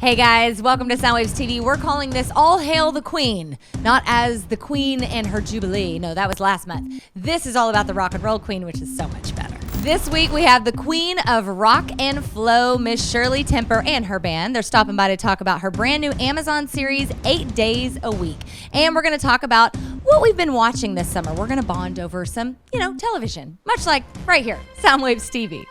Hey guys, welcome to Soundwaves TV. We're calling this All Hail the Queen, not as the Queen and her Jubilee. No, that was last month. This is all about the rock and roll queen, which is so much better. This week we have the Queen of Rock and Flow, Miss Shirlee Temper, and her band. They're stopping by to talk about her brand new Amazon series, 8 Days a Week. And we're going to talk about what we've been watching this summer. We're going to bond over some, television, much like right here, Soundwaves TV.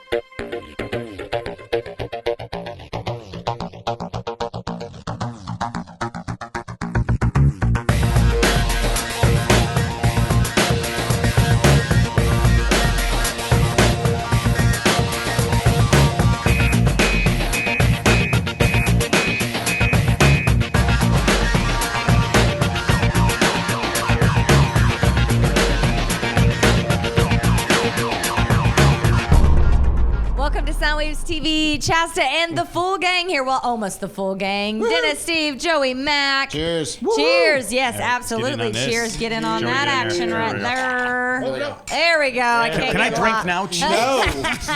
Soundwaves TV, Chasta, and the full gang here. Well, almost the full gang. Woo! Dennis, Steve, Joey, Mac. Cheers. Cheers. Yes, absolutely. Cheers. Get in on Joey, that action right there. There we go. Can I drink now? No.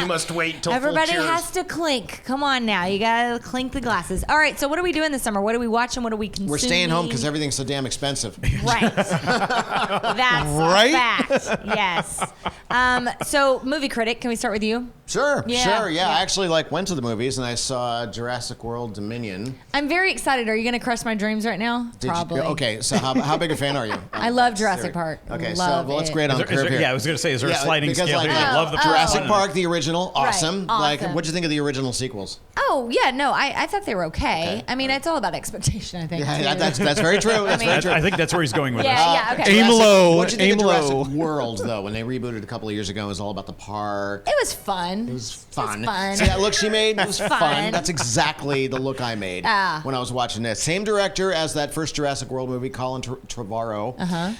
You must wait until Everybody full cheers. has to clink. Come on now. You got to clink the glasses. All right. So what are we doing this summer? What are we watching? What are we consuming? We're staying home because everything's so damn expensive. Right. That's a fact. Yes. So movie critic, can we start with you? Sure. Yeah. I actually went to the movies and I saw Jurassic World Dominion. I'm very excited. Are you going to crush my dreams right now? Probably. Okay, so how big a fan are you? I love Jurassic Park. Okay, let's grade on curve here. Yeah, I was going to say, is there a sliding scale here? I love the Jurassic Park, the original, awesome. Right, awesome. What'd you think of the original sequels? Oh, yeah, no, I thought they were okay. I mean, it's all about expectation, I think. Yeah, that's very true. That's very true. I think that's where he's going with this. Yeah, okay. Aim low. What'd you think Aim of low. Jurassic World, though, when they rebooted a couple of years ago? It was all about the park. It was fun. It was fun. fun. See that look she made? It was Fun. fun. That's exactly the look I made when I was watching this. Same director as that first Jurassic World movie, Colin Trevorrow.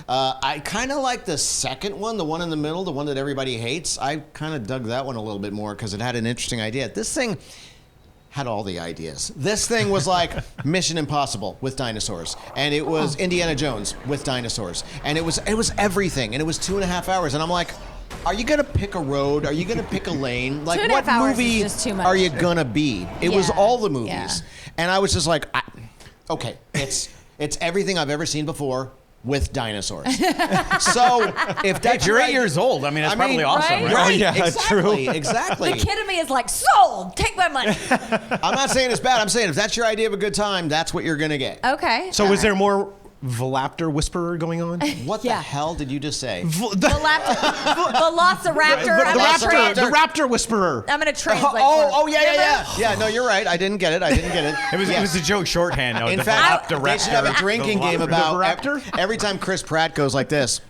I kind of like the second one, the one in the middle, the one that everybody hates. I kind of dug that one a little bit more because it had an interesting idea. This thing had all the ideas. This thing was like Mission Impossible with dinosaurs, and it was Indiana Jones with dinosaurs, and it was everything, and it was 2.5 hours, and I'm like, are you gonna pick a road? Are you gonna pick a lane? Like, 2.5 what hours movie is just too much. are you gonna be? It was all the movies, Yeah. and I was just like, okay, it's everything I've ever seen before with dinosaurs. So if that's You're 8 years old. I mean, it's probably awesome, right? Right, yeah, exactly, exactly. The kid in me is like, sold, take my money. I'm not saying it's bad. I'm saying if that's your idea of a good time, that's what you're gonna get. Okay. So was there more Velociraptor whisperer going on? What the hell did you just say? Velociraptor. The raptor whisperer. I'm going to translate. Yeah. No, you're right. I didn't get it. It was a joke shorthand. In fact, they should have a drinking game about every time Chris Pratt goes like this.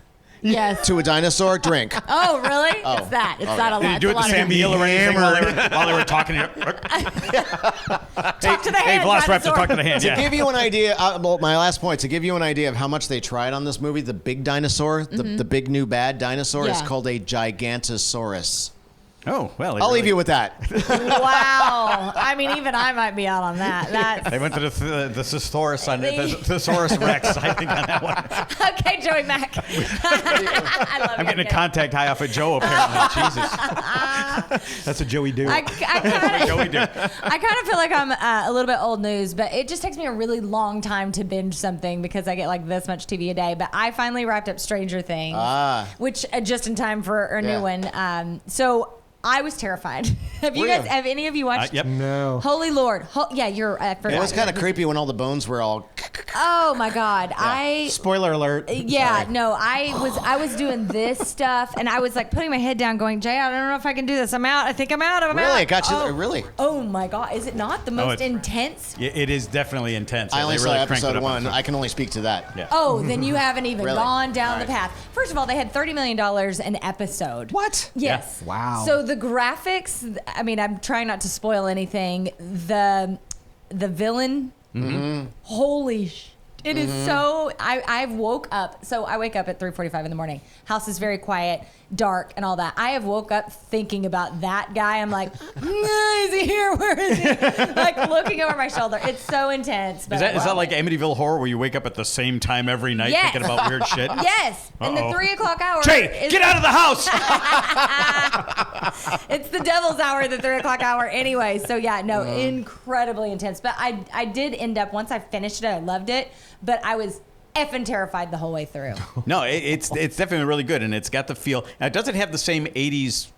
Yes. To a dinosaur, drink. Oh, really? It's that. It's that a lot. Did you do it the Sam Neill or anything while they were talking? Talk to the hand. Hey, Velociraptor, talk to the hand. To give you an idea, my last point, to give you an idea of how much they tried on this movie, the big dinosaur, the big new bad dinosaur is called a Gigantosaurus. Oh, well. I'll leave you with that. Wow. I mean, even I might be out on that. They went to the thesaurus on the thesaurus rex, I think, on that one. Okay, Joey Mac. I love I'm getting a contact high off of Joe, apparently. Jesus. That's what Joey do. I Joey do. kind of feel like I'm a little bit old news, but it just takes me a really long time to binge something because I get like this much TV a day. But I finally wrapped up Stranger Things, which just in time for a new one. So I was terrified. Have any of you watched? Yep. No. Holy Lord. You're. I forgot. It was kind of creepy when all the bones were all. Oh my God. Spoiler alert. Yeah, no, I was doing this stuff and I was like putting my head down going, Jay, I don't know if I can do this. I'm out. I think I'm out. I'm out. Really? It got you? Really? Oh my God. Is it not the most intense? It is definitely intense. I only They saw really cranked it episode up. 1. I can only speak to that. Yeah. Oh, then you haven't even Really? gone down the path. First of all, they had $30 million an episode. What? Yes. Yeah. Wow. So the graphics, I mean, I'm trying not to spoil anything. The villain, holy It is so. I've woke up. So I wake up at 3:45 in the morning. House is very quiet, dark, and all that. I have woke up thinking about that guy. I'm like, is he here? Where is he? Like looking over my shoulder. It's so intense. But Is that like Amityville Horror, where you wake up at the same time every night Yes. thinking about weird shit? Yes. In the 3 o'clock hour. Trey, get out of the house! It's the devil's hour, the 3 o'clock hour anyway. So yeah, no, incredibly intense. But I did end up, once I finished it, I loved it, but I was effing terrified the whole way through. No, it's definitely really good, and it's got the feel. Now, it doesn't have the same 80s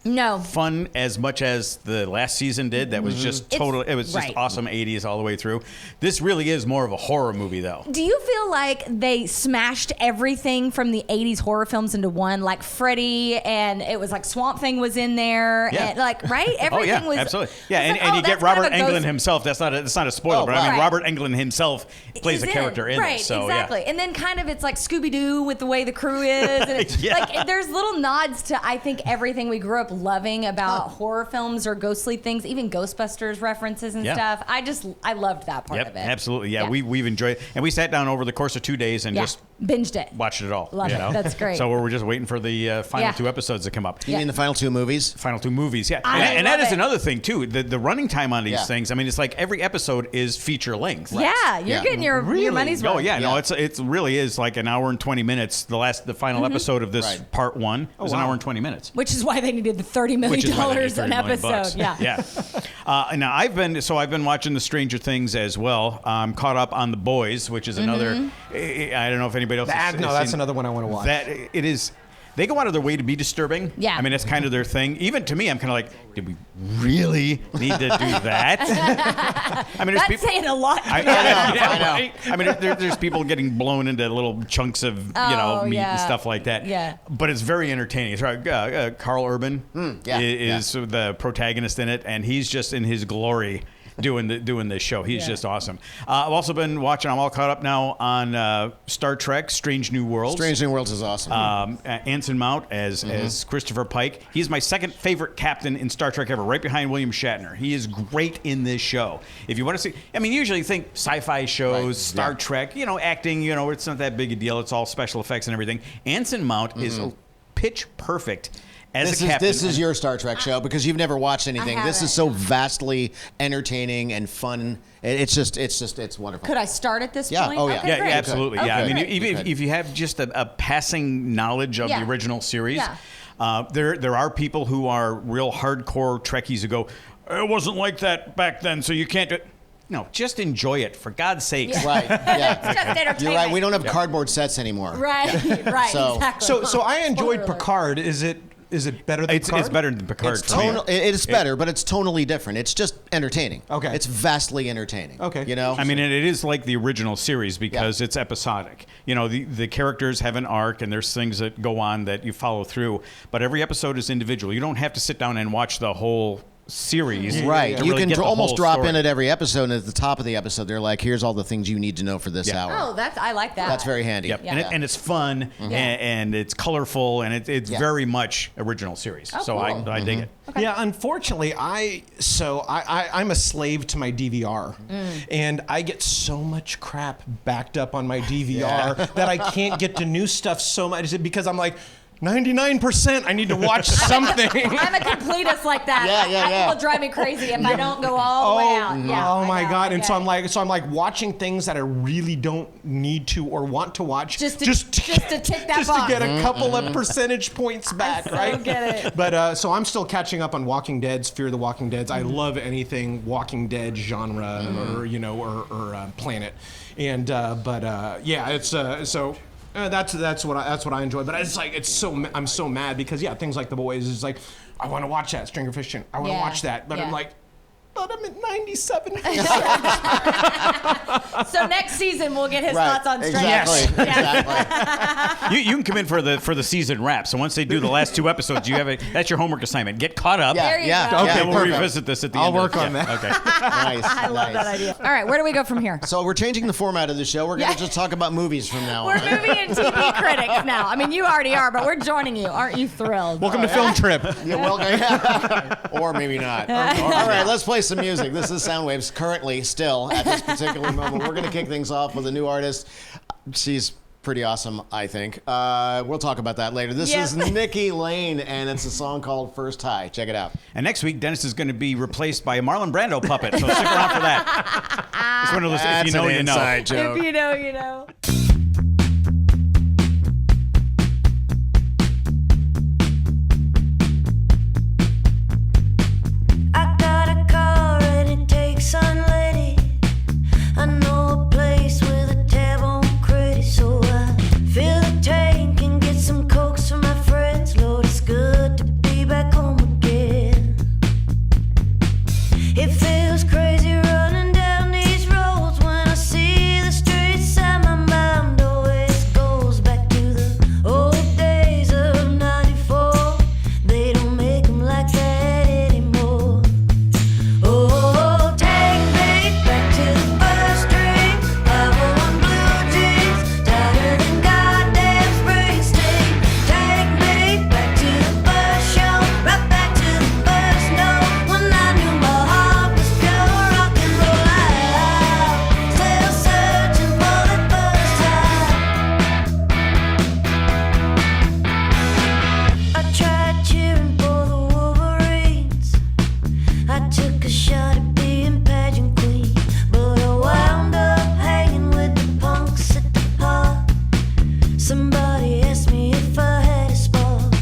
fun as much as the last season did. That was just total. It was just awesome 80s all the way through. This really is more of a horror movie, though. Do you feel like they smashed everything from the 80s horror films into one? Like Freddy, and it was like Swamp Thing was in there. Yeah. And like, right? Everything was. Absolutely. Yeah, and, like, and you get that's kind of Robert a Englund ghost- himself. That's not a spoiler, but I mean, Robert Englund himself plays a character in right, this. So, exactly. yeah. And then kind of it's like Scooby-Doo with the way the crew is. And it's, like there's little nods to, I think, everything we grew up loving about horror films or ghostly things, even Ghostbusters references and stuff. I loved that part of it. Absolutely. Yeah, we've enjoyed it. And we sat down over the course of 2 days and just binged it. watched it all. Love it. That's great. So we're just waiting for the final 2 episodes to come up. You mean the final 2 movies? Final 2 movies, yeah. I And that love is it. another thing, too. The running time on these things, I mean, it's like every episode is feature length. Yeah, you're getting your money's worth. Oh, yeah. No, it really is like an hour and 20 minutes. The final episode of this part 1 was an hour and 20 minutes. Which is why they needed the $30 million an episode. Yeah. Now I've been watching the Stranger Things as well. I'm caught up on The Boys, which is another. I don't know if anybody else. That's another one I want to watch. That it is. They go out of their way to be disturbing. Yeah. I mean, that's kind of their thing. Even to me, I'm kind of like, did we really need to do that? I mean, That's saying a lot. I know. I mean, there's people getting blown into little chunks of meat and stuff like that. Yeah. But it's very entertaining. It's right. Carl Urban is the protagonist in it, and he's just in his glory doing this show. He's just awesome. I've also been watching. I'm all caught up now on Star Trek: Strange New Worlds. Strange New Worlds is awesome. Anson Mount as Christopher Pike. He's my second favorite captain in Star Trek ever, right behind William Shatner. He is great in this show. If you want to see, I mean, usually you think sci-fi shows, Star Trek, acting, it's not that big a deal. It's all special effects and everything. Anson Mount is pitch perfect. This is your Star Trek show because you've never watched anything. This is so vastly entertaining and fun. It's wonderful. Could I start at this point? Oh, yeah. Okay, Yeah, great. absolutely. Okay, Yeah, I mean, great. even if you have just a passing knowledge of the original series, there are people who are real hardcore Trekkies who go, it wasn't like that back then, so you can't do it. No, just enjoy it, for God's sakes. Right. Yeah. It's just entertainment. You're right. We don't have cardboard sets anymore. Right. So- Exactly. So I enjoyed Spoiler alert. Picard. Is it better than Picard? It's better than Picard. It's for me. it is better, but it's tonally different. It's just entertaining. Okay. It's vastly entertaining. Okay. I mean, and it is like the original series because it's episodic. The characters have an arc, and there's things that go on that you follow through. But every episode is individual. You don't have to sit down and watch the whole series. Right. to You really can get the almost whole drop story. in at every episode, and at the top of the episode, they're like, here's all the things you need to know for this hour. Oh, I like that. That's very handy. Yep. Yeah. And it's fun, and it's colorful, and it's very much original series. Oh, so cool. I dig it. Okay. Yeah, unfortunately, I'm a slave to my DVR, and I get so much crap backed up on my DVR that I can't get to new stuff so much because I'm like, 99%, I need to watch something. I'm a completist like that. Yeah. It will drive me crazy if I don't go all the way out. Yeah, oh my I know, God! And I so get I'm it. like watching things that I really don't need to or want to watch, Just to tick that just box. to get a couple of percentage points back, so right? get it. But so I'm still catching up on Walking Dead's Fear the Walking Dead's. I love anything Walking Dead genre or Planet, and it's so. That's what I enjoy, but it's like I'm so mad because things like The Boys is like I want to watch that Stranger Fishing, I want to watch that, but I'm like, but I'm at 97. So next season we'll get his Right. thoughts on Stranger. Exactly. Yeah. Exactly. You can come in for the season wrap. So once they do the last 2 episodes, that's your homework assignment. Get caught up. Yeah. There you yeah. go. Okay, Yeah, we'll perfect. revisit this at the I'll end. work on that. Okay. Nice. I love that idea. All right, where do we go from here? So we're changing the format of the show. We're going to just talk about movies from now We're on. movie and TV critics now. I mean, you already are, but we're joining you. Aren't you thrilled? Welcome to Film Trip. Yeah, well, or maybe not. All right, let's play some music. This is Soundwaves currently still at this particular moment. We're going to kick things things off with a new artist. She's pretty awesome, I think. We'll talk about that later. This is Nikki Lane, and it's a song called First High. Check it out. And next week, Dennis is going to be replaced by a Marlon Brando puppet, so stick around for that. It's one of those, if you know, you know. Joke. If you know, you know. I got a car and it takes unleaded. I know a place with a tab on credit, so I fill the tank and get some cokes for my friends. Lord, it's good to be back home again. It feels crazy running down these roads when I see the streets and my mind always goes back to the old days of 94. They don't make them like that anymore. Oh, take me back to the first drink. I wore blue jeans, tighter than goddamn Springsteen. Take me back to the first show, right back to the first note, when I knew my heart was pure rock and roll. I'm still searching for that first time. I tried cheering for the Wolverines. I took a shot at being pageant queen, but I wound up hanging with the punks at the park. Somebody asked me if I had a spark.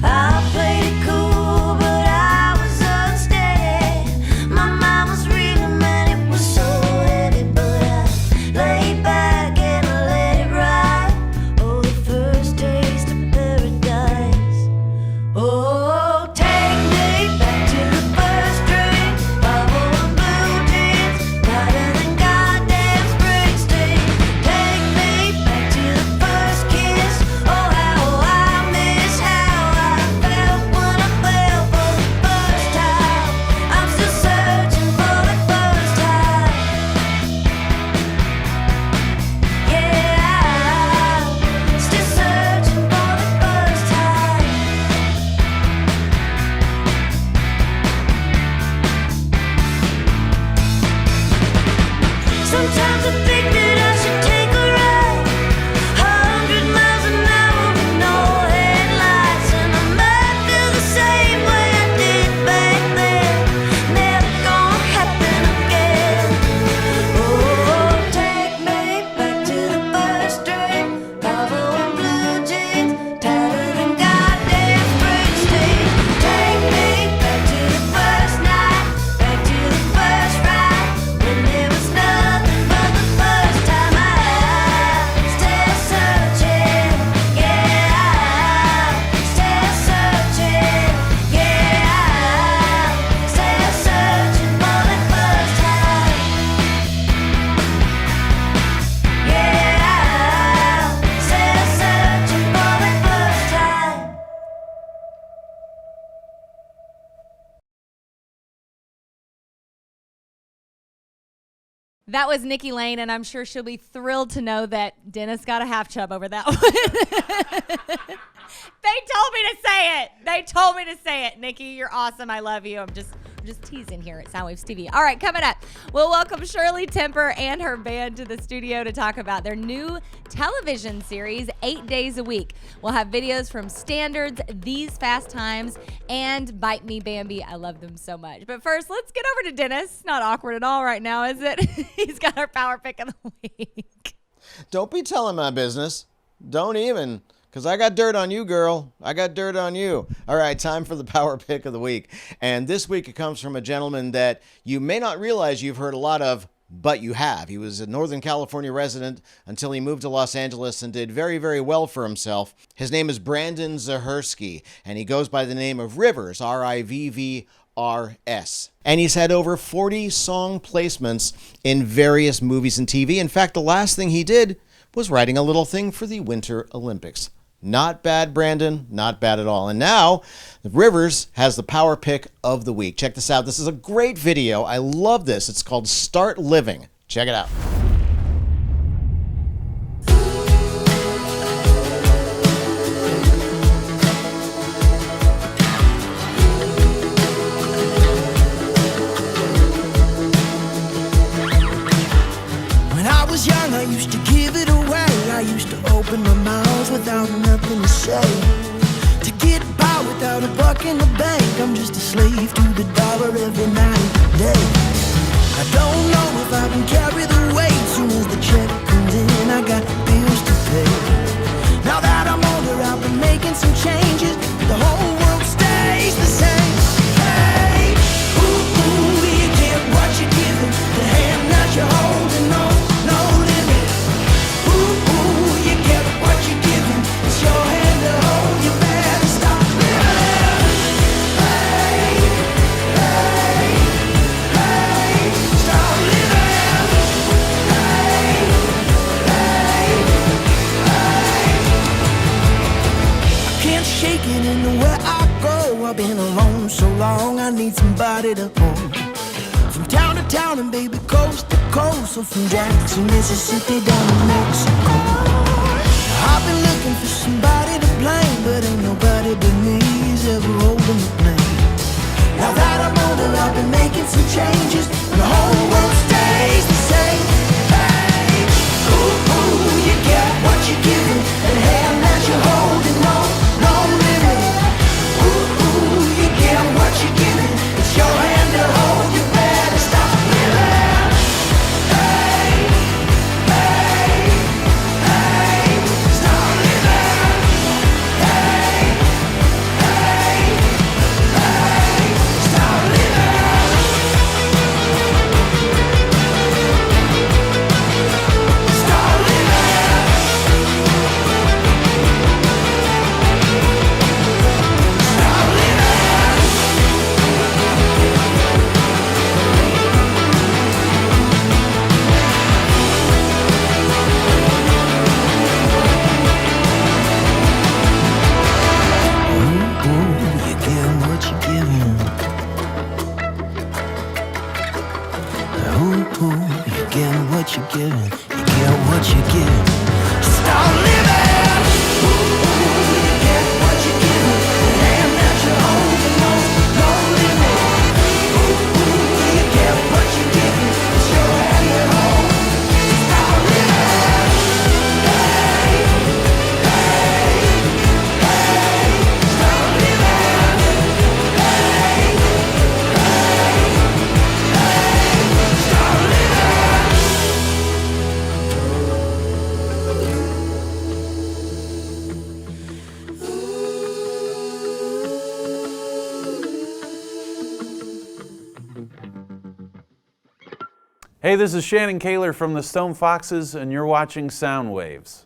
I played it cool, but I was unsteady. My mind was reeling, man, it was so heavy, but I laid back and I let it ride. Oh, the first taste of paradise. Oh, take me back to the first drink. I wore blue jeans, tighter than goddamn Springsteen. Take me back to the first kiss. Oh, how I miss how I felt when I fell for the first time. I'm still searching for that first time. Yeah, I'm still searching for that first time. Sometimes I think that I should take a ride, 100 miles an hour with no headlights, and I might feel the same way I did back then. Never gonna happen again. Oh, take me back to the first drink. Pavo and blue jeans, tighter than goddamn Springsteen. Take me back to the first night, back to the first ride, when there was nothing but the first time. I'm still searching, yeah, I'm still searching, yeah, I'm still searching for that first time. Yeah, I'm still searching for that first time. That was Nikki Lane, and I'm sure she'll be thrilled to know that Dennis got a half chub over that one. They told me to say it. They told me to say it. Nikki, you're awesome. I love you. I'm just teasing here at Soundwaves TV. All right, coming up, we'll welcome Shirlee Temper and her band to the studio to talk about their new television series, 8 Days a Week. We'll have videos from Standards, These Fast Times, and Bite Me Bambi. I love them so much. But first, let's get over to Dennis. Not awkward at all right now, is it? He's got our power pick of the week. Don't be telling my business. Don't even. Because I got dirt on you, girl. I got dirt on you. All right, time for the power pick of the week. And this week it comes from a gentleman that you may not realize you've heard a lot of, but you have. He was a Northern California resident until he moved to Los Angeles and did very, very well for himself. His name is Brandon Zahersky, and he goes by the name of Rivvrs, R-I-V-V-R-S. And he's had over 40 song placements in various movies and TV. In fact, the last thing he did was writing a little thing for the Winter Olympics. Not bad, Brandon. Not bad at all. And now, Rivvrs has the power pick of the week. Check this out. This is a great video. I love this. It's called Start Living. Check it out. When I was young, I used to give it away. I used to open my mouth without nothing to say. To get by without a buck in the bank, I'm just a slave to the dollar every night and day. I don't know if I can carry the weight. Soon as the check comes in, I got bills to pay. Now that I'm older, I've been making some changes. The whole world stays the same. Hey, ooh, ooh, you get what you're giving. The hand that you're holding, no, no limit. Ooh, ooh, you get what you're giving. It's your hand to hold, you better stop living. Hey, hey, hey, stop living. Hey, hey, hey. I can't shake it anywhere I go. I've been alone so long, I need somebody to hold. From town to town and baby coast to coast. So from Jackson, Mississippi down to Mexico. I've been looking for somebody to blame, but ain't nobody but me's ever holding the blame. Now that I'm older, I've been making some changes, and the whole world stays the same. Hey, ooh, ooh, you get what you're giving, and hand that you're holding, no, no limit. Ooh, ooh, you get what you're giving, it's your hand to hold, you better stop living. Hey, hey, hey, stop living. Hey, hey, hey, stop living. Stop you get what you're giving. Ooh, ooh, you get what you're giving. You get what you're giving. Stop living. Ooh, ooh, you get what you're giving. The hand that you're holding, no, no limit. Ooh, ooh, you get what you're giving. It's your hand to hold. Stop living. Hey, hey, hey, stop living. Hey, hey, hey, stop living. Hey, this is Shannon Kaler from the Stone Foxes, and you're watching Soundwaves.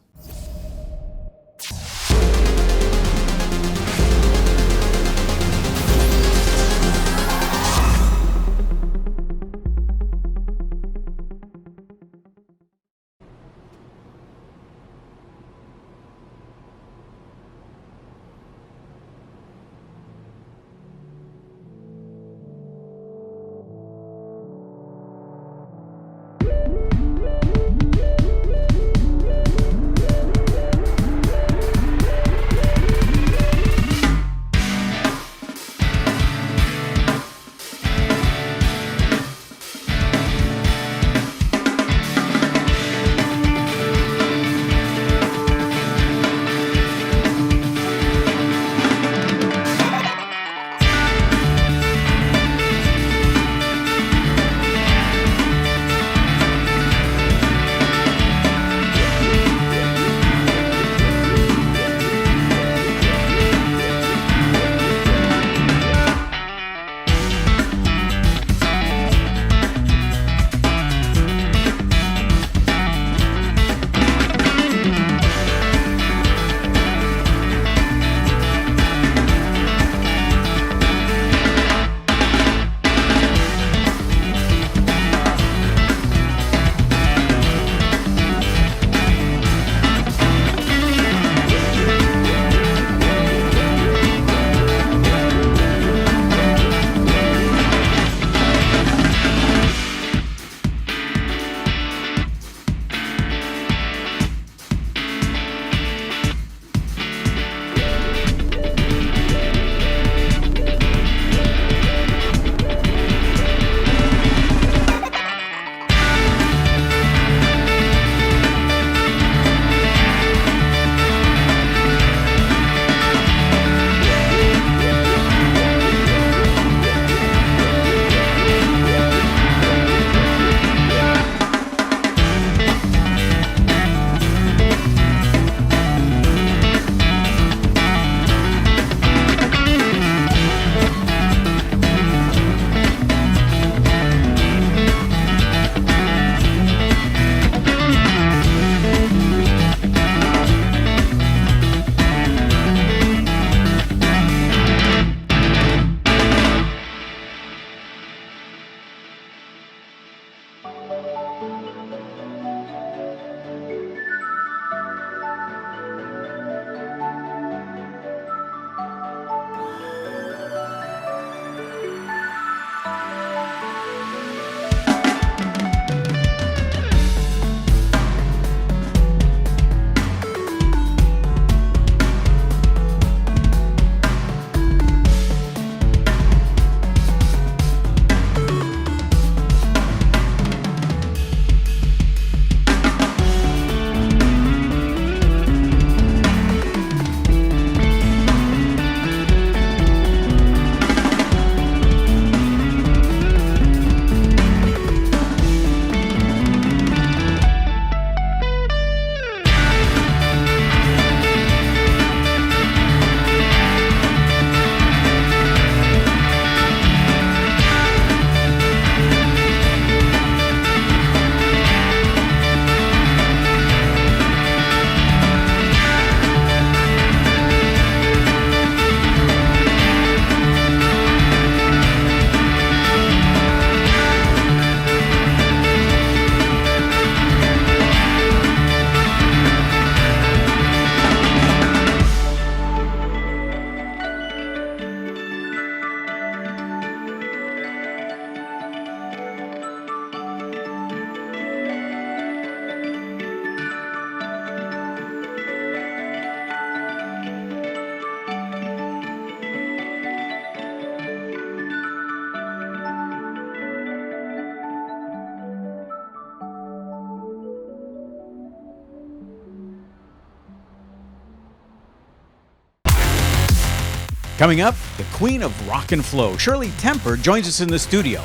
Coming up, the queen of rock and flow, Shirlee Temper, joins us in the studio.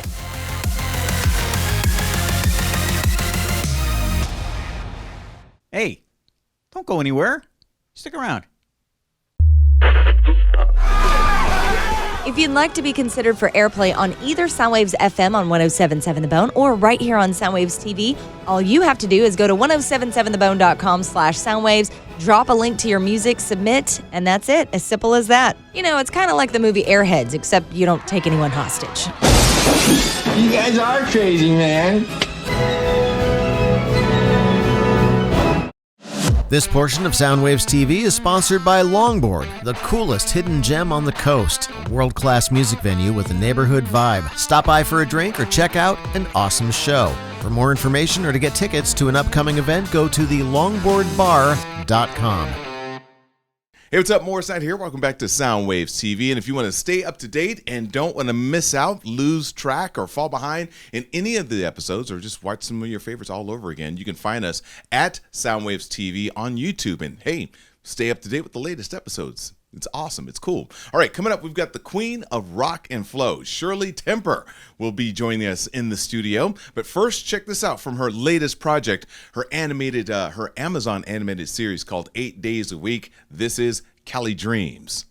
Hey, don't go anywhere. Stick around. If you'd like to be considered for airplay on either Soundwaves FM on 107.7 The Bone or right here on Soundwaves TV, all you have to do is go to 1077thebone.com/Soundwaves, drop a link to your music, submit, and that's it. As simple as that. You know, it's kind of like the movie Airheads, except you don't take anyone hostage. You guys are crazy, man. This portion of Soundwaves TV is sponsored by Longboard, the coolest hidden gem on the coast. A world-class music venue with a neighborhood vibe. Stop by for a drink or check out an awesome show. For more information or to get tickets to an upcoming event, go to thelongboardbar.com. Hey, what's up? Morris Knight here. Welcome back to Soundwaves TV. And if you want to stay up to date and don't want to miss out, lose track, or fall behind in any of the episodes, or just watch some of your favorites all over again, you can find us at Soundwaves TV on YouTube. And hey, stay up to date with the latest episodes. It's awesome. It's cool. All right, coming up, we've got the queen of rock and flow, Shirlee Temper, will be joining us in the studio. But first, check this out from her latest project, her Amazon animated series called 8 Days a Week. This is Cali Dreams.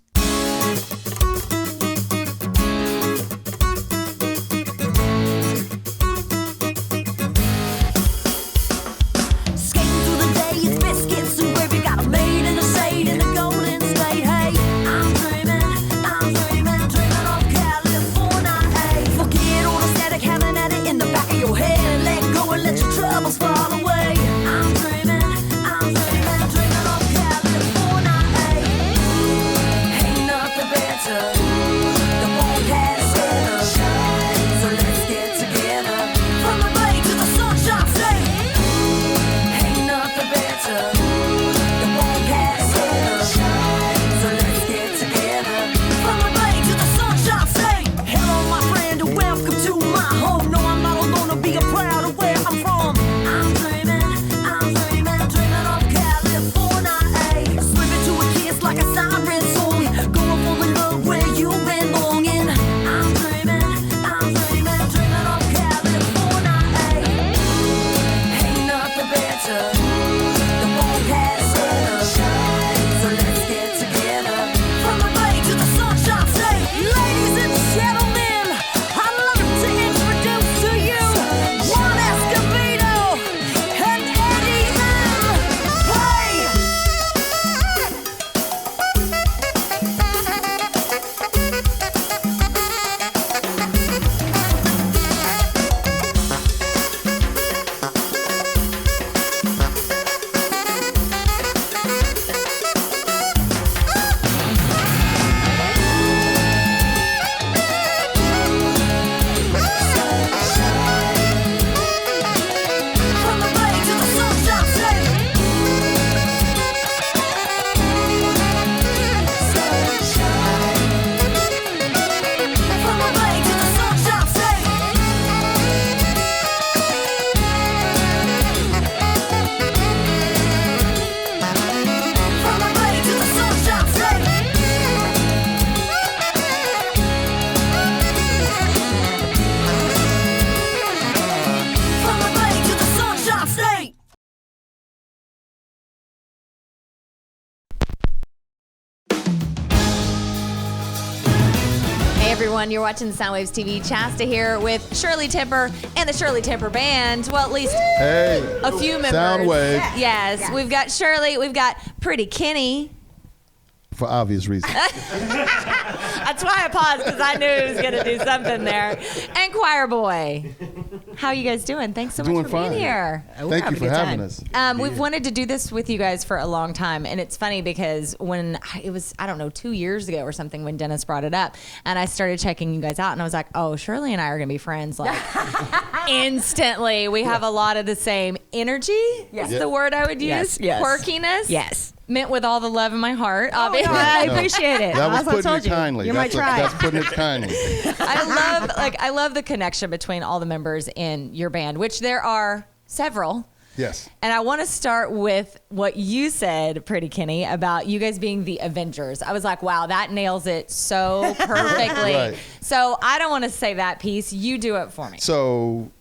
Everyone, you're watching Soundwaves TV. Chasta here with Shirlee Temper and the Shirlee Temper Band. Well, at least a few members. Soundwave. Yes. We've got Shirlee. We've got Pretty Kenny. For obvious reasons. That's why I paused, because I knew he was going to do something there. And Choir Boy. How are you guys doing? Thanks so much for being here. Thank you for having us. We've wanted to do this with you guys for a long time, and it's funny because when it was, 2 years ago or something when Dennis brought it up, and I started checking you guys out, and I was like, oh, Shirlee and I are going to be friends like instantly. We have a lot of the same energy, is the word I would use. Yes. Quirkiness. Yes. Meant with all the love in my heart. Oh, no, I appreciate it. That was As I putting told it kindly. You're my tribe. That's putting it kindly. I love the connection between all the members in your band, which there are several. Yes. And I want to start with what you said, Pretty Kenny, about you guys being the Avengers. I was like, wow, that nails it so perfectly. Right. So I don't want to say that piece. You do it for me. So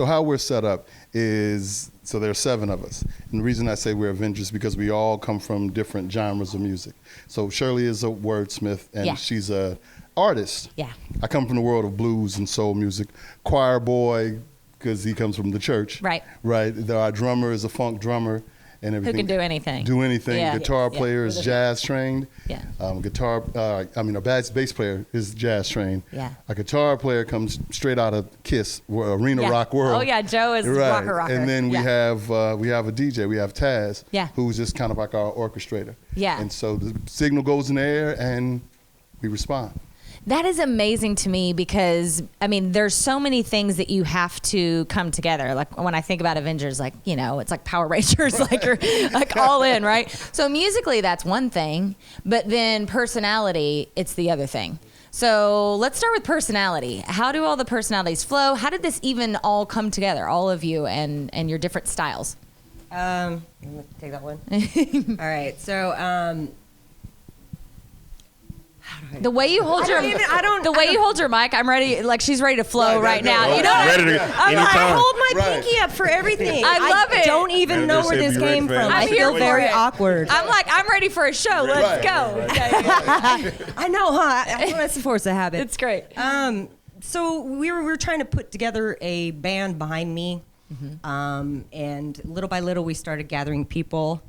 how we're set up is, so there are 7 of us. And the reason I say we're Avengers because we all come from different genres of music. So Shirlee is a wordsmith, and she's a artist. Yeah. I come from the world of blues and soul music. Choir boy, because he comes from the church. Right. Right. Our drummer is a funk drummer and everything. Who can do anything. Do anything. Yeah. Guitar player is jazz trained. Yeah. A bass player is jazz trained. Yeah. A guitar player comes straight out of Kiss, Arena Rock World. Oh yeah, Joe is Right. rocker. And then we have a DJ. We have Taz, who's just kind of like our orchestrator. Yeah. And so the signal goes in the air and we respond. That is amazing to me because, I mean, there's so many things that you have to come together. Like when I think about Avengers, like, you know, it's like Power Rangers, like you're like all in, right? So musically, that's one thing, but then personality, it's the other thing. So let's start with personality. How do all the personalities flow? How did this even all come together, all of you and your different styles? I'm gonna take that one. All right, so the way you hold you hold your mic, I'm ready. Like she's ready to flow right now. You know, I hold my pinky up for everything. I love it. Don't even know where this came from. I feel very awkward. I'm like, I'm ready for a show. Let's go. I know, huh? That's the force of habit. It's great. So we were trying to put together a band behind me, and little by little we started gathering people.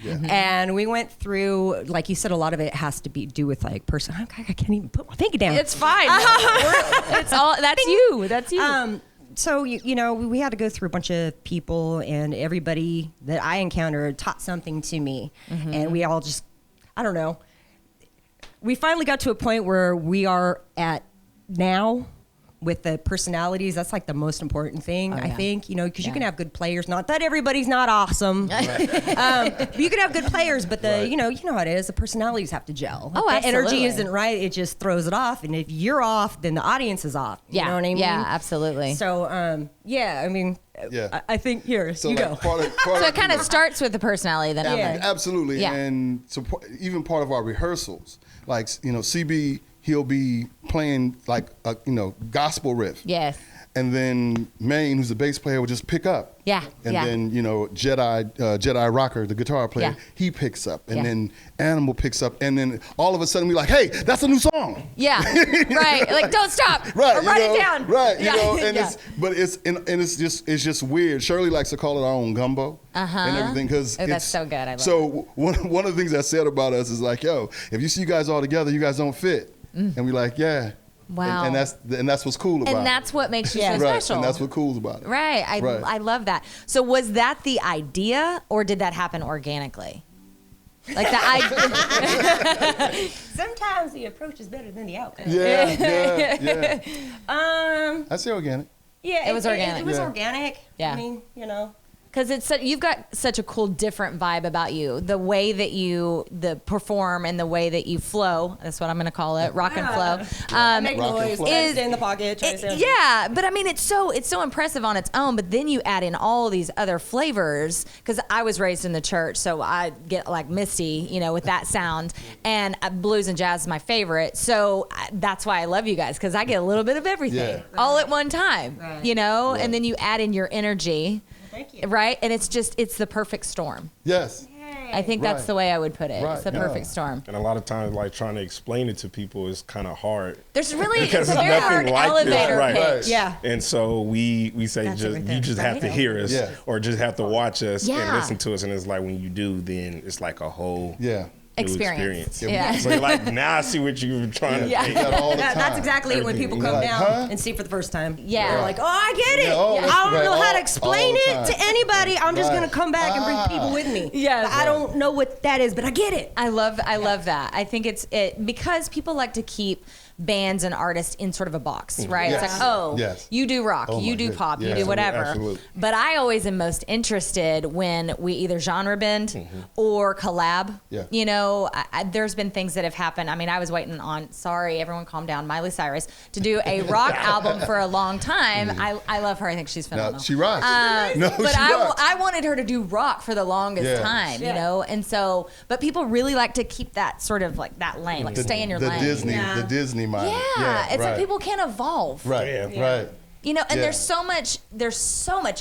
Yeah. And we went through, like you said, a lot of it has to do with like person. I can't even put my finger down. It's fine. It's all. That's you. That's you. So you know, we had to go through a bunch of people, and everybody that I encountered taught something to me, and we all just, I don't know. We finally got to a point where we are at now. With the personalities, that's like the most important thing, I think, you know, because you can have good players. Not that everybody's not awesome. But you can have good players, but you know how it is. The personalities have to gel. Oh, the absolutely. energy isn't right. It just throws it off. And if you're off, then the audience is off. You know what I mean? Yeah, absolutely. So, I mean, I think here, so you like go. So it kind of starts with the personality then. Absolutely. Yeah. And so even part of our rehearsals, like, you know, CB, he'll be playing like a, you know, gospel riff. Yes. And then Maine, who's the bass player, will just pick up. Yeah. And then, you know, Jedi Rocker, the guitar player, he picks up. And then Animal picks up. And then all of a sudden we're like, hey, that's a new song. Yeah. Right. Like, don't stop. Right. Or write it down. Right. You know, and it's just weird. Shirlee likes to call it our own gumbo and everything because that's so good. I love so one of the things I said about us is like, yo, if you see you guys all together, you guys don't fit. And we're like, yeah. Wow. And that's what's cool about it. And that's what makes you so right. special. And that's what's cool about it. Right. I love that. So was that the idea or did that happen organically? Like the idea. Sometimes the approach is better than the outcome. Yeah. I say organic. Yeah, it was organic. It was organic. Yeah. I mean, you know. Because you've got such a cool, different vibe about you. The way that you perform and the way that you flow. That's what I'm going to call it, rock and flow. Make noise. Stay in the pocket. Yeah, but I mean, it's so impressive on its own. But then you add in all these other flavors. Because I was raised in the church, so I get like misty, you know, with that sound. And blues and jazz is my favorite. So that's why I love you guys, because I get a little bit of everything all at one time, you know. And then you add in your energy. Thank you. Right? And it's the perfect storm. Yes. I think that's the way I would put it. It's the perfect storm. And a lot of times, like, trying to explain it to people is kind of hard. There's really because it's a very hard elevator pitch. Yeah. And so we say you just have to hear us or just have to watch us and listen to us. And it's like when you do, then it's like a whole experience. Yeah. So like, now I see what you were trying to think. That's exactly it when people come down and see for the first time. Yeah. They're like, oh, I get it. I don't know how to explain it to anybody. I'm just going to come back and bring people with me. Yeah. I don't know what that is, but I get it. I love that. I think it's because people like to keep bands and artists in sort of a box, right? Yes. It's like, yes. You do rock, you do pop, you do whatever. Absolutely. But I always am most interested when we either genre bend or collab, you know, know, there's been things that have happened. I mean, I was waiting on, sorry, everyone calm down, Miley Cyrus, to do a rock album for a long time. I love her. I think she's phenomenal. She rocks. But I wanted her to do rock for the longest time, you know? And so, but people really like to keep that sort of like that lane, like stay in your lane. The Disney mind. Yeah, it's like people can't evolve. Right. You know, and there's so much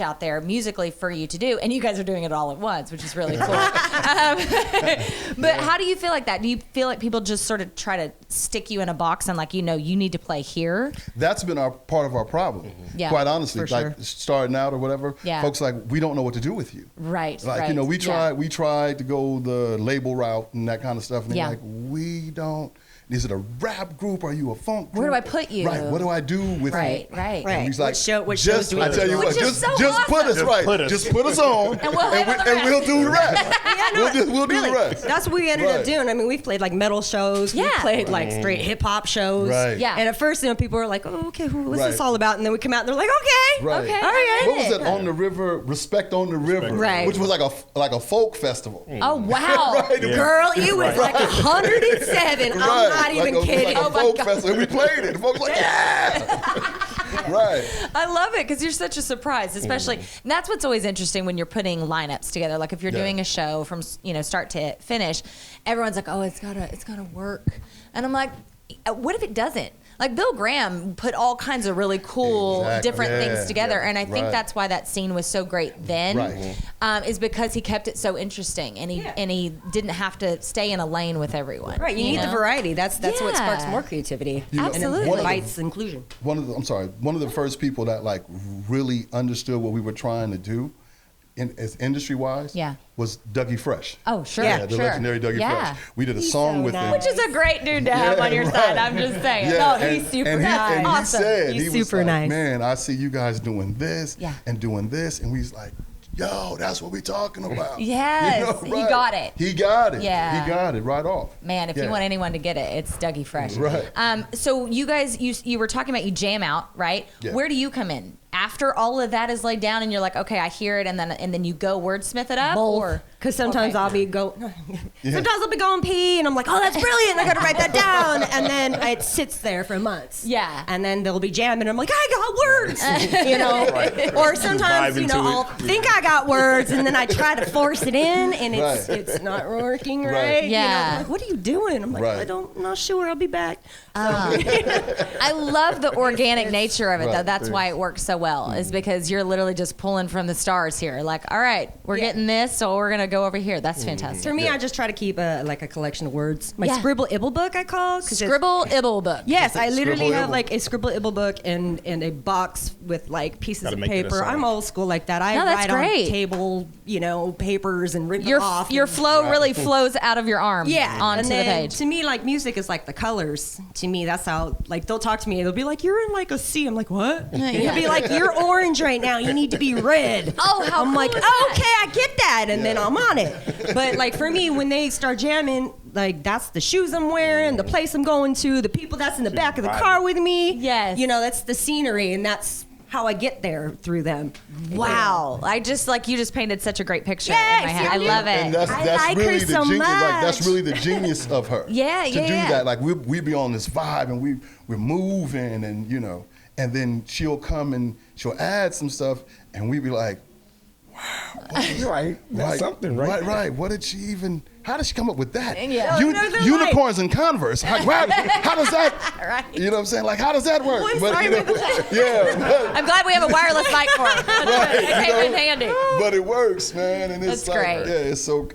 out there musically for you to do, and you guys are doing it all at once, which is really cool. But how do you feel like that? Do you feel like people just sort of try to stick you in a box and like, you know, you need to play here? That's been part of our problem. Yeah, quite honestly, for like starting out or whatever. Yeah. Folks like, we don't know what to do with you. Right. Like, you know, we tried to go the label route and that kind of stuff, and they're like, we don't. Is it a rap group? Are you a funk group? Where do I put you? Right. What do I do with you? Right. And he's like, what shows do we I tell you what, just put us right. Just put us on, and we'll do the rest. We'll do the rest. That's what we ended up doing. I mean, we've played like metal shows. We played like straight hip hop shows. Right. Yeah. And at first, you know, people were like, "Oh, okay, what's this all about?" And then we come out and they're like, "Okay, right. okay, all right." What was that on the river? Respect on the River, right? Which was like a folk festival. Oh wow, girl, it was like 107. I'm not even kidding. Like a folk festival, and we played it. The folks were like, yeah. Right. I love it because you're such a surprise, especially. And that's what's always interesting when you're putting lineups together. Like if you're doing a show from start to finish, everyone's like, "Oh, it's gotta work," and I'm like, "What if it doesn't?" Like Bill Graham put all kinds of really cool different things together, and I think that's why that scene was so great then, is because he kept it so interesting, and he didn't have to stay in a lane with everyone. Right, you need the variety. That's what sparks more creativity. Absolutely, and invites inclusion. One of the first people that like really understood what we were trying to do, as industry wise, was Dougie Fresh. Oh, sure. Yeah, the legendary Dougie Fresh. We did a song with him. Which is a great dude to have on your side, I'm just saying. Yeah. No, he's super nice. And awesome. He said, he's he was super like, nice. "Man, I see you guys doing this and doing this." And we was like, "Yo, that's what we talking about." Yes, he got it. He got it. Yeah. He got it right off. Man, if you want anyone to get it, it's Dougie Fresh. Right. So you guys, you were talking about you jam out, right? Yeah. Where do you come in? After all of that is laid down and you're like, okay, I hear it, and then you go wordsmith it up? Both. Because sometimes I'll be sometimes I'll be going pee, and I'm like, "Oh, that's brilliant! I got to write that down." And then it sits there for months. Yeah. And then they'll be jamming. I'm like, "I got words," you know. Or sometimes I'll think I got words, and then I try to force it in, and it's not working right. Yeah. You know, like, what are you doing? I'm like, I'm not sure. I'll be back. I love the organic nature of it, though. That's why it works so well, is because you're literally just pulling from the stars here. Like, all right, we're getting this, so we're gonna go over here. That's fantastic. For me, I just try to keep a collection of words. My Scribble Ibble book, I call. Scribble Ibble book. Yes, I literally have like a Scribble Ibble book and a box with like pieces of paper. I'm old school like that. I write on table, papers and rip it off. Your flow really flows out of your arm onto the page. To me, like music is like the colors. To me, that's how, like, they'll talk to me. They'll be like, "You're in like a C." I'm like, "What?" They'll be like, "You're orange right now. You need to be red." Oh, how I'm cool like, is that? "Okay, I get that," and then I'm on it. But like for me, when they start jamming, like that's the shoes I'm wearing, the place I'm going to, the people that's in the back of the car with me. Yes. That's the scenery, and that's how I get there through them. Wow. I just you just painted such a great picture in my head. I love it. And that's like really her the so genius. much. Like that's really the genius of her. Do that. Like we be on this vibe, and we're moving, and and then she'll come and she'll add some stuff, and we be like, "Wow, you're right. That's something, right? Right. What did she even? How did she come up with that? Yeah. Unicorns and Converse. Like, how does that? Right. You know what I'm saying? Like, how does that work? I'm sorry about that. I'm glad we have a wireless mic for it. It came in handy. But it works, man, and it's That's great.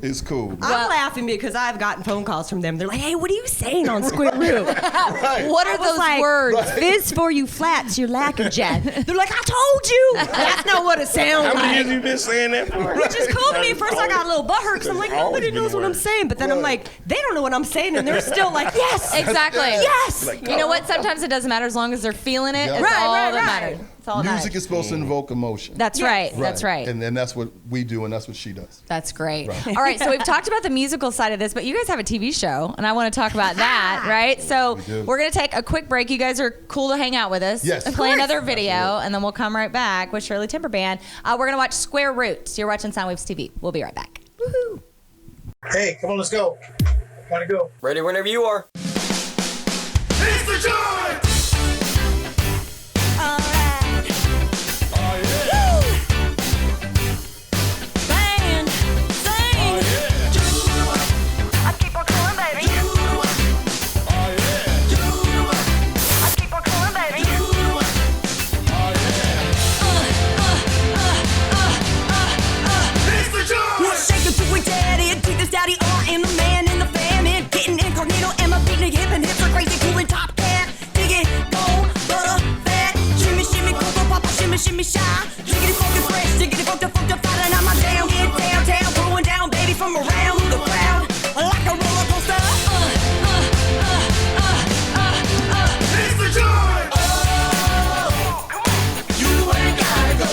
it's cool. I'm laughing because I've gotten phone calls from them. They're like, "Hey, what are you saying on Squid Root?" What are those words? Fizz for you flats, you're lacking, Jet. They're like, "I told you." That's not what it sounds How like. many years you been saying that for? Which is cool to me. First, I got a little butthurt because I'm like, nobody knows what I'm saying. But then I'm like, they don't know what I'm saying, and they're still like, "Yes, exactly, yes." You know what? Sometimes it doesn't matter as long as they're feeling it. It's all that matters. It's all that Music matters. is supposed to invoke emotion. That's right. That's right. And that's what we do, and that's what she does. That's great. Right. All right, so we've talked about the musical side of this, but you guys have a TV show, and I want to talk about that, right? So we're going to take a quick break. You guys are cool to hang out with us. Yes. Play another video, and then we'll come right back with Shirlee Temper Band. We're going to watch Square Root. You're watching Soundwaves TV. We'll be right back. Woohoo! Hey, come on, let's go. Want to go? Ready whenever you are. It's the joint! Alright. Oh, yeah. Woo! Band, sing. Oh, yeah. I keep on calling, baby. Oh, yeah. I keep on calling, baby. Oh, yeah. It's the joint! We'll shake it to a daddy, take this daddy on, and the man in the famine. Getting incognito, and my beating hip and hips are crazy, cool and top cat. Dig it, gold, butter, fat. Shimmy, shimmy, cocoa, papa, shimmy, shimmy, shy. Diggity, funky, fresh, diggity, funky, fat, and I'm down, get downtown, throwing down, baby, from around the crowd. Like a roller coaster. It's the joint! You ain't gotta go.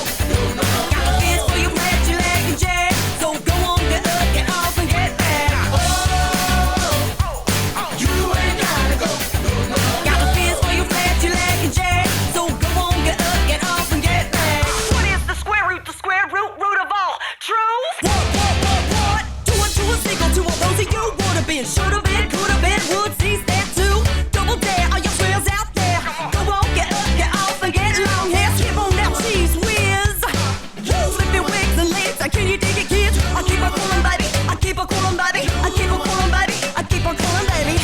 Got a fence for your plant, your leg and jack. So go on, get up, get off, and get back. You ain't gotta go. Got a fence for your plant, your leg and jack. So go on, get up, get off, and get back. What is the square root of all truth? What? Two and two is equal to a rosy. You would've been, should've been, could've been, would seize that too. Double dare, all your squares out there. Go on, get up, get off, and get long hair. Skip on down, cheese whiz. Flipping wigs and lids. Can you dig it, kids? I keep on calling, baby. I keep on calling, baby. I keep on calling, baby. I keep on calling, baby.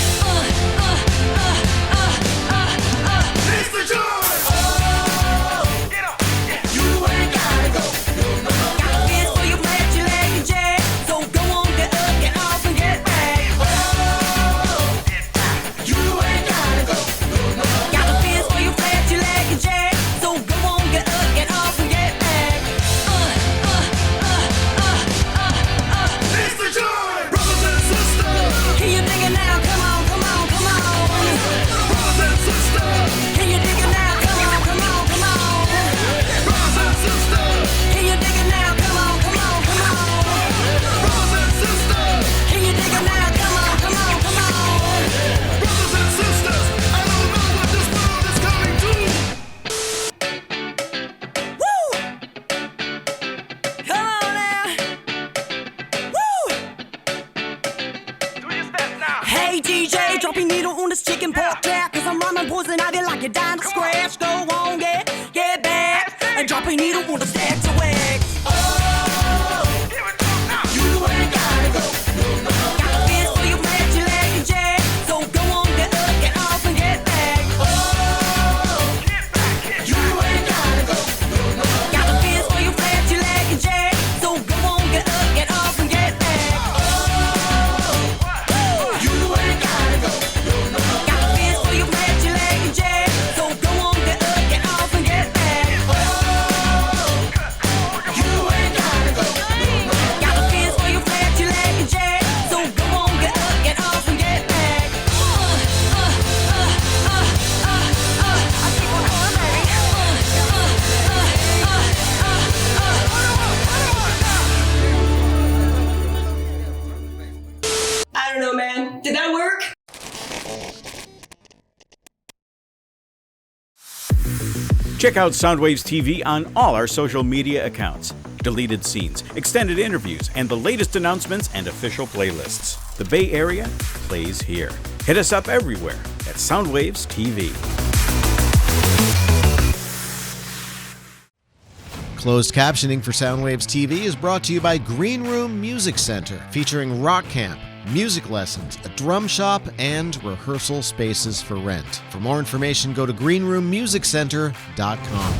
It's the joint! You ain't gotta go. Got a fence for your plant, your leg and jack. So go on, get up, get off, and get back. You ain't gotta go. Got a fence for your plant, your leg and jack. So go on, get up, get off, and get back. It's the joint! Brothers and sisters! Can you dig it now? Come on, come on, come on. Brothers and sisters! Can you dig it now? Come on, come on, come on. Brothers and sisters! Can you dig it now? Come on, come on, come on. Brothers and sisters! Can you dig it now? Come on, come on, come on. Brothers and sisters! I don't know what this world is coming to! Woo! Come on now. Woo! Do your step now! Hey DJ, drop your needle on this chicken pork track. Cause I'm rhyming poison ivy like you're dying to scratch. Go on, get back. And drop your needle on the stacks of wax. You ain't gotta go. Got a fence for your plant, your leg and jack. So go on, get up, get off, and get back. You ain't gotta go. Got a fence for your plant, your leg and jack. So go on, get up, get off, and get back. You ain't gotta go. Got a fence for your plant, your leg and jack. So go on, get up, get off, and get back. You ain't gotta go. Got a fence for your plant, your leg and jack. So go on, get up, get off, and get back. I keep on calling, baby. I don't know, man. Did that work? Check out Soundwaves TV on all our social media accounts. Deleted scenes, extended interviews, and the latest announcements and official playlists. The Bay Area plays here. Hit us up everywhere at Soundwaves TV. Closed captioning for Soundwaves TV is brought to you by Green Room Music Center, featuring rock camp, music lessons, a drum shop, and rehearsal spaces for rent. For more information, go to greenroommusiccenter.com.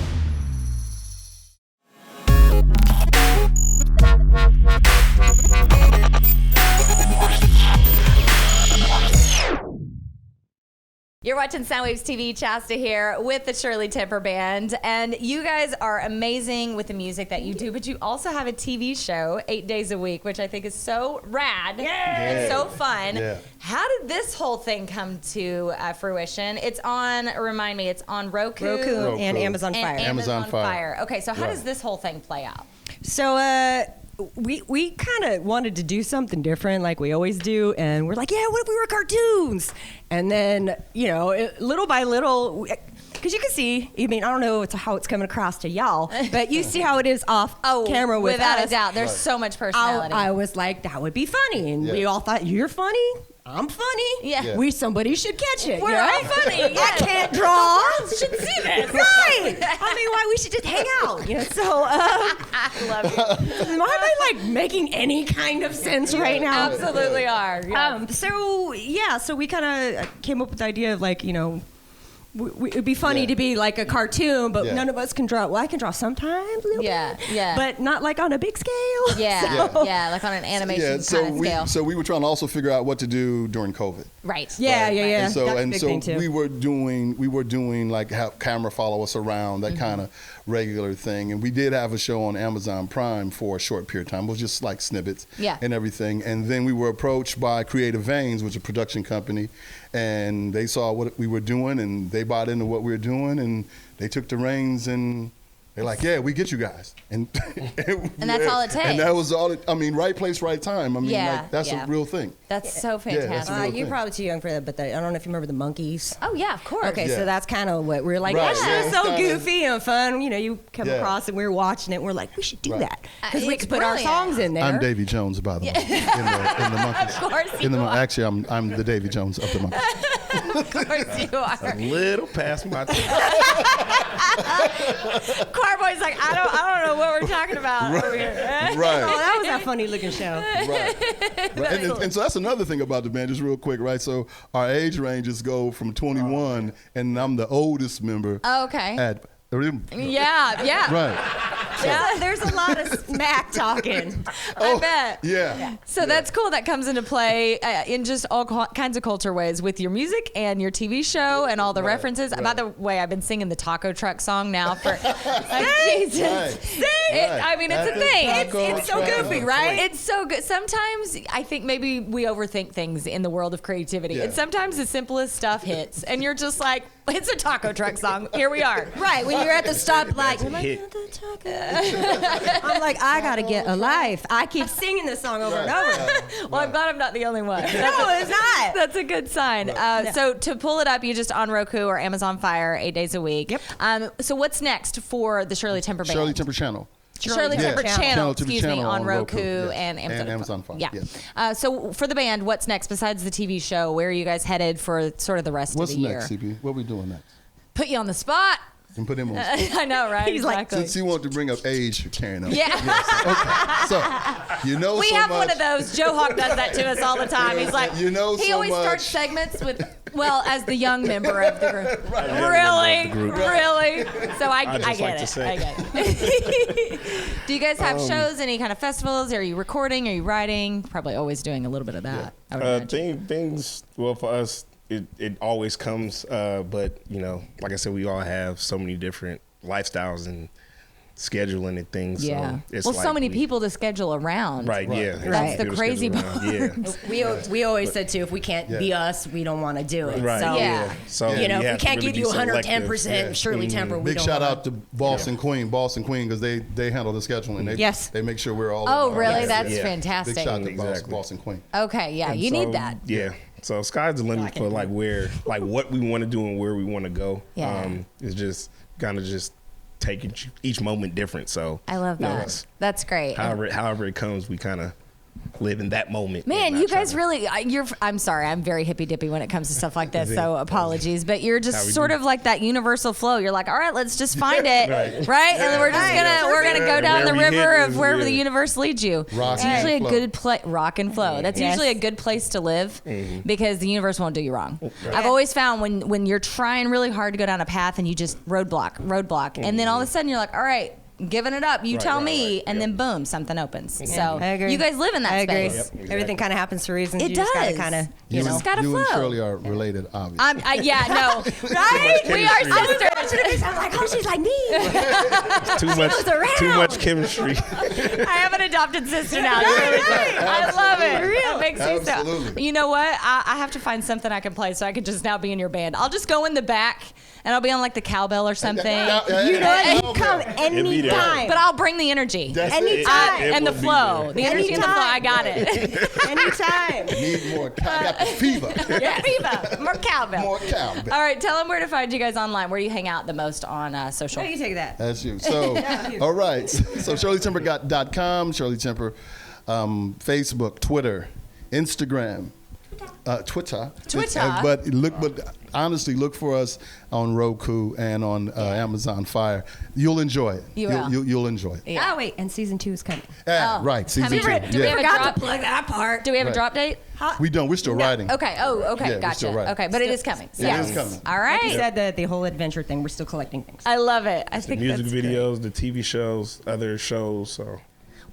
You're watching Soundwaves TV. Chasta here with the Shirlee Temper Band. And you guys are amazing with the music that you do, but you also have a TV show 8 days a week, which I think is so rad and so fun. Yeah. How did this whole thing come to fruition? It's on, remind me, it's on Roku and Amazon Fire. Amazon Fire. Okay, so how does this whole thing play out? So, we kind of wanted to do something different like we always do, and we're like, yeah, what if we were cartoons? And then, you know, little by little, because you can see, I mean, I don't know how it's coming across to y'all, but you see how it is off camera with without us. a doubt. There's so much personality. I was like, that would be funny, and we all thought, you're funny? I'm funny. Yeah. Somebody should catch it. We're all funny. I can't draw. Should see this. Right. I mean, why we should just hang out. So, I love you. am I like making any kind of sense right now? Absolutely are. Yes. So we kind of came up with the idea of like, it'd be funny to be like a cartoon, but none of us can draw. Well, I can draw sometimes, a little bit, but not like on a big scale. Like on an animation kind of scale. So we were trying to also figure out what to do during COVID. Right. Yeah. And so That's a big thing, too. we were doing like have camera follow us around, that kind of regular thing. And we did have a show on Amazon Prime for a short period of time. It was just like snippets and everything. And then we were approached by Creative Veins, which is a production company, and they saw what we were doing and they bought into what we were doing, and they took the reins and they're like, yeah, we get you guys. And that's all it takes. And that was all right place, right time. I mean, that's a real thing. That's so fantastic. You're probably too young for that, but I don't know if you remember the Monkees. Oh, yeah, of course. Okay, so that's kind of what we're like, that's so goofy and fun. You come across and we were watching it, and we're like, we should do that. Because we could put our songs in there. I'm Davy Jones, by the way, in the Monkees. Of course you are. Actually, I'm the Davy Jones of the Monkees. Of course you are. A little past my time. Carboy's like, I don't know what we're talking about over here. Right. Oh, that was a funny looking show. Right. And so that's another thing about the band, just real quick, right? So our age ranges go from 21, and I'm the oldest member. Oh, okay. Yeah. Right. Yeah, there's a lot of smack talking. I bet. Yeah. So that's cool. That comes into play in just all kinds of culture ways with your music and your TV show and all the references. By the way, I've been singing the taco truck song now for Jesus. I mean, it's a thing. It's so goofy, right? It's so good. Sometimes I think maybe we overthink things in the world of creativity. And sometimes the simplest stuff hits, and you're just like, it's a taco truck song. Here we are. Right. When you're at the stoplight, you're like, I'm like, I gotta get a life. I keep singing this song over and over. Well, I'm glad I'm not the only one. No, it's not. That's a good sign. So to pull it up, you just on Roku or Amazon Fire 8 days a week. Yep. So what's next for the Shirlee Temper Band? Shirlee Temper channel. Shirlee Temper channel, excuse me, on Roku yes. and Amazon Fire. Yeah. Yes. So for the band, what's next besides the TV show? Where are you guys headed for sort of the rest of the year? What's next, CB? What are we doing next? Put you on the spot. And put him on the spot. I know, right? He's exactly. Since you want to bring up age, you're carrying on. Yeah. Yes. Okay. So, we so have much. one of those. Joe Hawk does that to us all the time. He's like, he so always starts segments with, well, as the young member of the group. Right. Really? So I get like it. to say. I get it. Do you guys have shows, any kind of festivals? Are you recording? Are you writing? Probably always doing a little bit of that. I would imagine. Things, well, for us, it always comes, but, like I said, we all have so many different lifestyles and scheduling and things. Yeah. So it's so many people to schedule around. Right, yeah. That's the crazy part. Yeah. We always said, too, if we can't be us, we don't want to do it. Right, so, yeah. So if we can't give you 110% Shirlee Temper, we Big don't shout wanna. out to Boston Queen, because they handle the scheduling. They make sure we're all. Oh, really? Yes. That's fantastic. Big shout out to Boston Queen. Okay, yeah, And you so, need that. Yeah. So sky's the limit for what we want to do and where we want to go. Yeah. It's just kind of just taking each moment different. So I love that. That's great. However it comes, we kind of live in that moment. Man, you guys really, I'm sorry, I'm very hippy dippy when it comes to stuff like this, so apologies, but you're just sort of like that universal flow. You're like, all right, let's just find it, right? And then we're just we're gonna go down the river of wherever the universe leads you. It's usually a good place, rock and flow. That's usually a good place to live because the universe won't do you wrong. I've always found when you're trying really hard to go down a path and you just roadblock, and then all of a sudden you're like, all right, giving it up. You tell me, and then boom, something opens. So I agree. you guys live in that I space. agree. Yep, exactly. Everything kind of happens for reasons. It you does. Just kind of, you just gotta flow. You and Shirley are related, obviously. Right? We are sisters. I'm like, oh, she's like me. Too much chemistry. I have an adopted sister now. I love it. It makes me so. You know what? I have to find something I can play so I can just now be in your band. I'll just go in the back and I'll be on like the cowbell or something. You know, you come anytime. But I'll bring the energy. Anytime. And the flow. The energy and the flow. I got it. Anytime. Need more. I got the fever. Yeah, fever. More cowbell. More cowbell. All right, tell them where to find you guys online. Where do you hang out the most on social? How do you take that? That's you. So, all right. So ShirleeTemper.com, Shirlee Temper, Facebook, Twitter, Instagram. Twitter. Twitter. But honestly, look for us on Roku and on Amazon Fire. You'll enjoy it. You'll enjoy it. Yeah. Oh wait, and season 2 is coming. Right, season 2. Do we have a drop? Plug that part. Do we have a drop date? We don't. We're still writing. Okay. Oh, okay. Yeah, we're Gotcha. still writing. Okay, but it is coming. It is coming. All right. Like you said, the whole adventure thing. We're still collecting things. I love it. I The think music that's videos, great. the TV shows, other shows. So.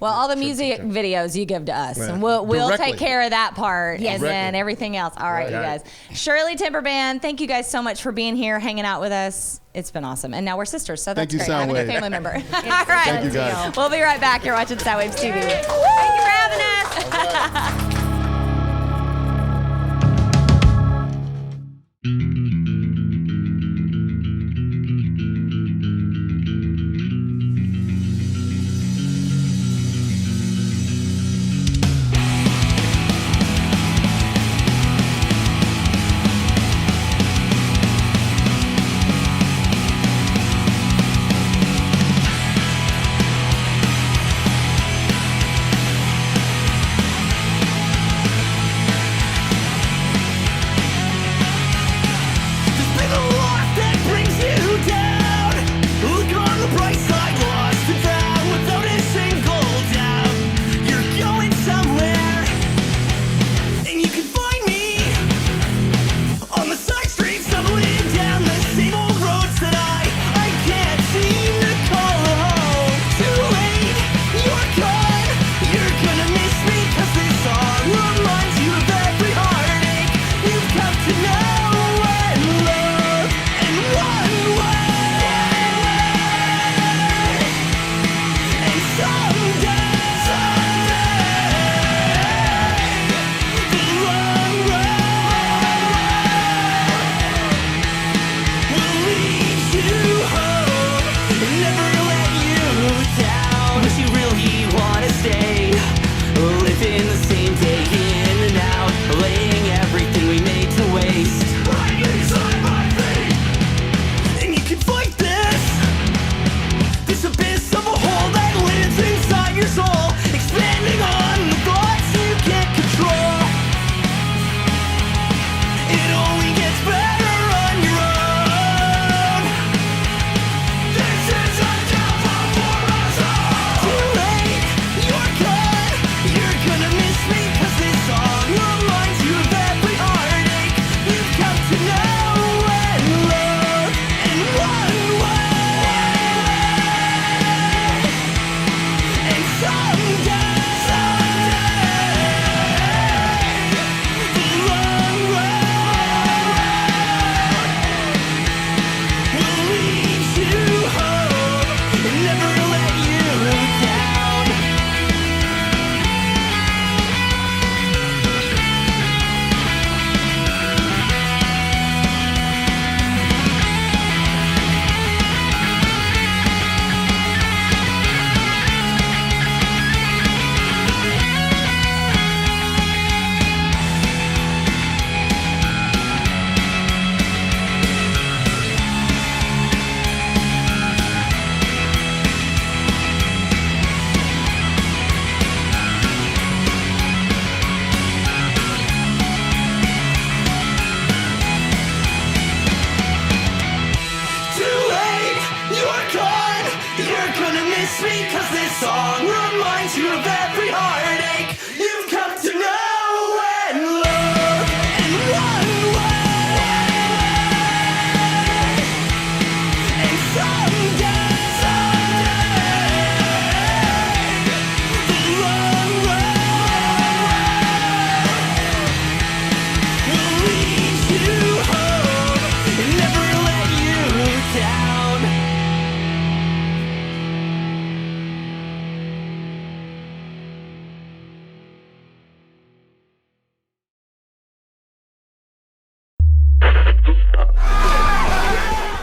Well, all the music videos you give to us, Right. and we'll Directly. take care of that part, and then Directly. everything else. All right, you guys. Shirlee Temper Band, thank you guys so much for being here, hanging out with us. It's been awesome, and now we're sisters, so that's Thank you, great. Having a Soundwaves. family member. All right, Thank you, guys. We'll be right back. You're watching Soundwaves TV. Thank you for having us.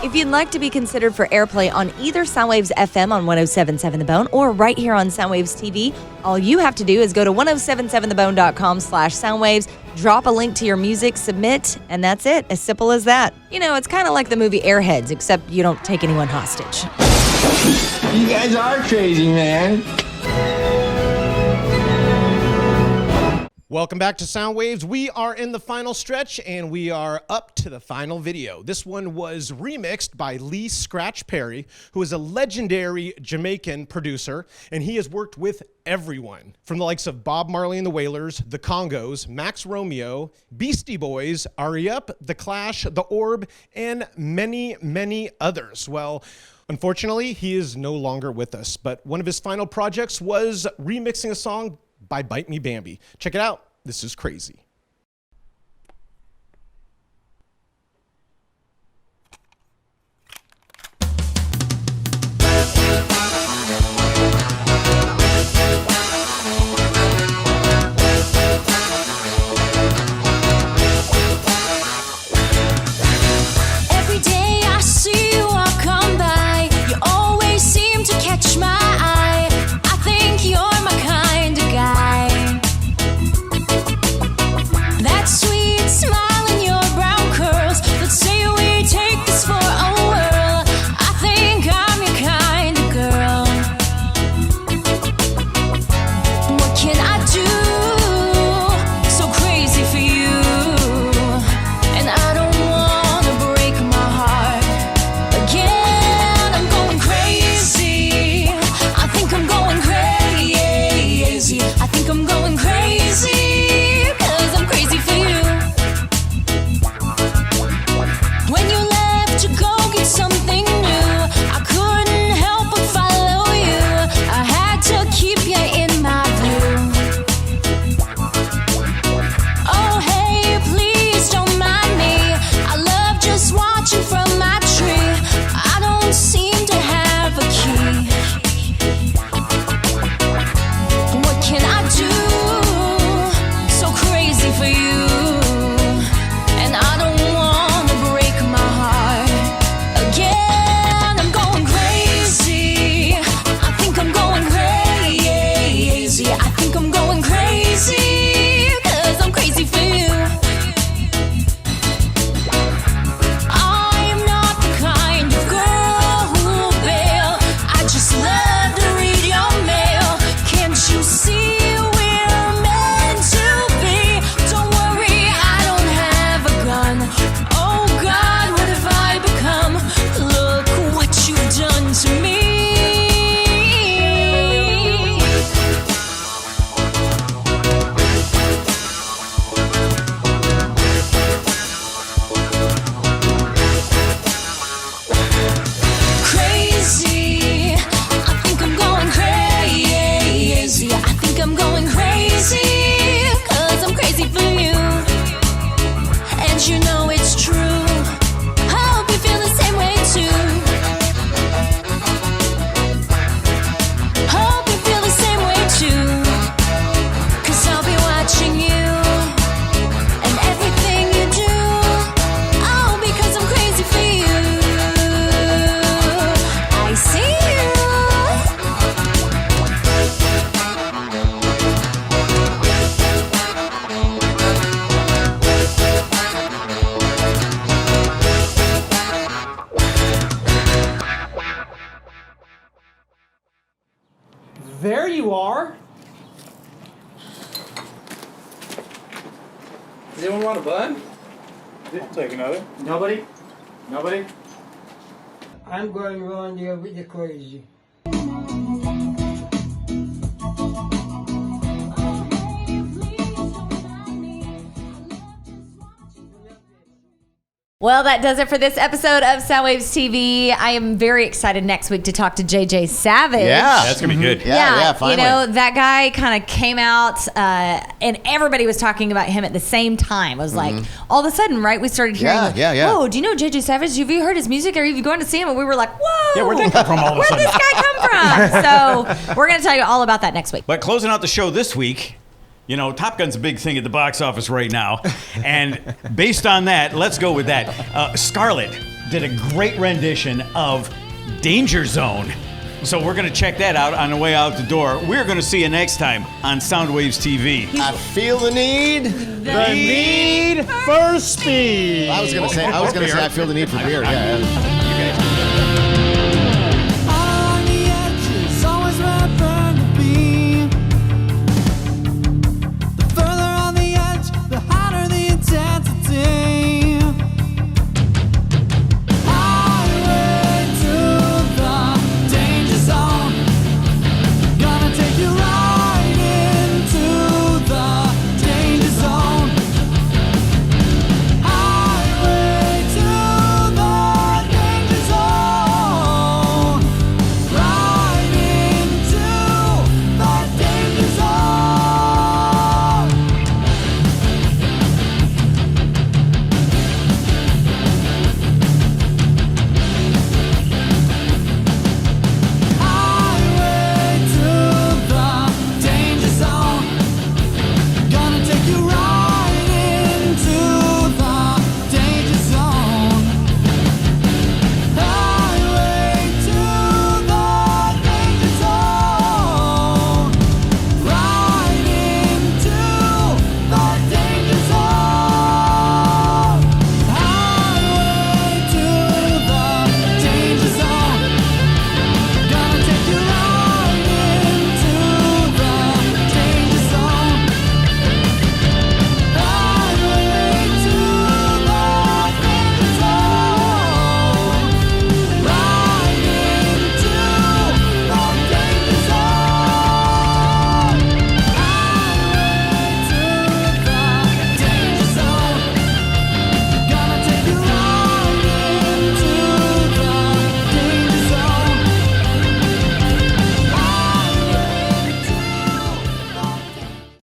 If you'd like to be considered for airplay on either Soundwaves FM on 107.7 The Bone or right here on Soundwaves TV, all you have to do is go to 1077thebone.com/Soundwaves, drop a link to your music, submit, and that's it. As simple as that. You know, it's kind of like the movie Airheads, except you don't take anyone hostage. You guys are crazy, man. Welcome back to Soundwaves. We are in the final stretch, and we are up to the final video. This one was remixed by Lee Scratch Perry, who is a legendary Jamaican producer, and he has worked with everyone from the likes of Bob Marley and the Wailers, the Congos, Max Romeo, Beastie Boys, R.E.M., The Clash, The Orb, and many, many others. Well, unfortunately, he is no longer with us, but one of his final projects was remixing a song by Bite Me Bambi. Check it out. This is crazy. Every day I see you walk come by, you always seem to catch my eye. I think you're my kind of guy. That sweet smile and your brown curls, let's say we take this for a whirl. I think I'm your kind of girl. What can I do so crazy for you? And I don't wanna break my heart again. I'm going crazy. I think I'm going crazy. I think I'm going crazy, 'cause I'm crazy for you. When you left to go get something new, I couldn't help but follow you. I had to keep you in my view. Oh hey, please don't mind me. I love just watching from my tree. I don't seem to have a key. What can I do so crazy for you? And I don't wanna break my heart again. I'm going crazy. I think I'm going crazy. I think I'm going crazy, 'cause I'm crazy for you. I'm not the kind of girl who'll bail. I just love to read your mail. Can't you see we're meant to be? Don't worry, I don't have a gun. Oh God, what have I become? Look what you've done to me. Crazy, I think I'm going crazy. I think I'm going crazy, 'cause I'm crazy for you. And you know it's true. I hope you feel the same way too. Hope you feel the same way too. 'Cause I'll be watching you and everything you do. Oh, because I'm crazy for you. I see you. There you are. Does anyone want a bun? I'll take another. Nobody? Nobody? I'm going around here with the crazy. Well, that does it for this episode of Soundwaves TV. I am very excited next week to talk to JJ Savage. Yeah. That's going to be good. Yeah, finally. You know, that guy kind of came out and everybody was talking about him at the same time. It was like, all of a sudden, right, we started hearing, whoa, do you know JJ Savage? Have you heard his music? Are you going to see him? And we were like, whoa. Yeah, where'd that come from all of a Where'd sudden? this guy come from? So we're going to tell you all about that next week. But closing out the show this week, you know, Top Gun's a big thing at the box office right now. And based on that, let's go with that. Scarlett did a great rendition of Danger Zone. So we're going to check that out on the way out the door. We're going to see you next time on Soundwaves TV. I feel the need. The need for speed. I was going to say, I feel the need for beer. Yeah.